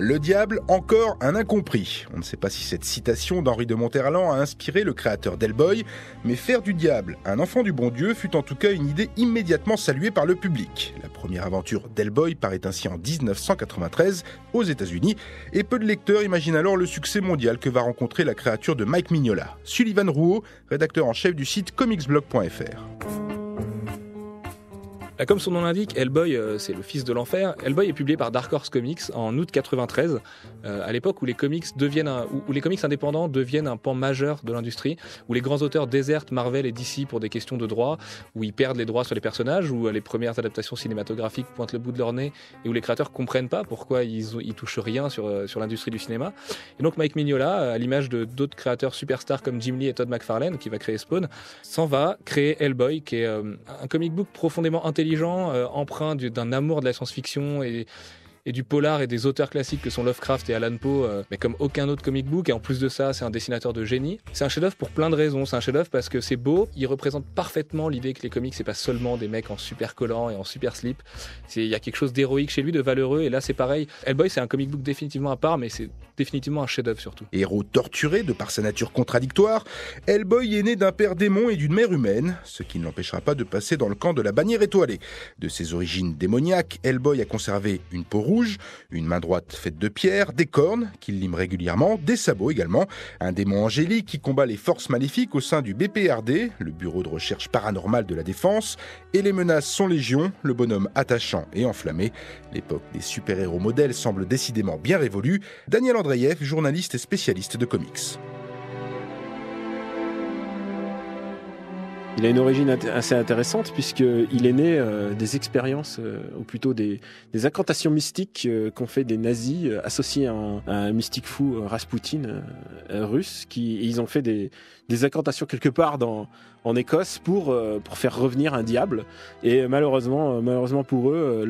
Le diable, encore un incompris. On ne sait pas si cette citation d'Henri de Monterland a inspiré le créateur d'Hellboy, mais faire du diable un enfant du bon Dieu fut en tout cas une idée immédiatement saluée par le public. La première aventure d'Hellboy paraît ainsi en 1993 aux États-Unis, et peu de lecteurs imaginent alors le succès mondial que va rencontrer la créature de Mike Mignola. Sullivan Rouault, rédacteur en chef du site comicsblog.fr. Comme son nom l'indique, Hellboy, c'est le fils de l'enfer. Hellboy est publié par Dark Horse Comics en août 93, à l'époque où les comics indépendants deviennent un pan majeur de l'industrie, où les grands auteurs désertent Marvel et DC pour des questions de droits, où ils perdent les droits sur les personnages, où les premières adaptations cinématographiques pointent le bout de leur nez, et où les créateurs comprennent pas pourquoi ils touchent rien sur l'industrie du cinéma. Et donc Mike Mignola, à l'image de d'autres créateurs superstars comme Jim Lee et Todd McFarlane, qui va créer Spawn, s'en va créer Hellboy, qui est un comic book profondément intelligent, empreint d'un amour de la science-fiction et du polar et des auteurs classiques que sont Lovecraft et Alan Poe, mais comme aucun autre comic book. Et en plus de ça, c'est un dessinateur de génie. C'est un chef-d'œuvre pour plein de raisons. C'est un chef-d'œuvre parce que c'est beau. Il représente parfaitement l'idée que les comics, c'est pas seulement des mecs en super collant et en super slip. Il y a quelque chose d'héroïque chez lui, de valeureux. Et là, c'est pareil. Hellboy, c'est un comic book définitivement à part, mais c'est définitivement un chef-d'œuvre surtout. Héros torturé de par sa nature contradictoire, Hellboy est né d'un père démon et d'une mère humaine, ce qui ne l'empêchera pas de passer dans le camp de la bannière étoilée. De ses origines démoniaques, Hellboy a conservé une peau rouge, une main droite faite de pierre, des cornes qu'il lime régulièrement, des sabots également, un démon angélique qui combat les forces maléfiques au sein du BPRD, le Bureau de recherche paranormale de la défense, et les menaces sont légion, le bonhomme attachant et enflammé. L'époque des super-héros modèles semble décidément bien révolue. Daniel Andreev, journaliste et spécialiste de comics. Il a une origine assez intéressante puisqu'il est né des expériences, ou plutôt des incantations mystiques qu'ont fait des nazis associés à un mystique fou Rasputin russe. Et ils ont fait des incantations quelque part en Écosse pour faire revenir un diable. Et malheureusement pour eux,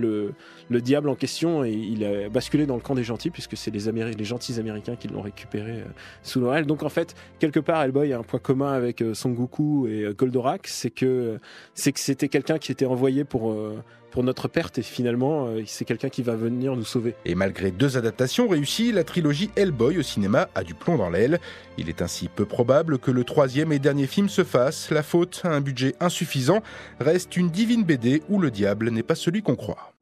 le diable en question, il a basculé dans le camp des gentils puisque c'est les gentils américains qui l'ont récupéré sous leur aile. Donc en fait, quelque part, Hellboy a un point commun avec Son Goku et Goldorak, c'est que c'était quelqu'un qui était envoyé pour notre perte, et finalement, c'est quelqu'un qui va venir nous sauver. Et malgré 2 adaptations réussies, la trilogie Hellboy au cinéma a du plomb dans l'aile. Il est ainsi peu probable que le 3e et dernier film se fasse. La faute à un budget insuffisant reste une divine BD où le diable n'est pas celui qu'on croit.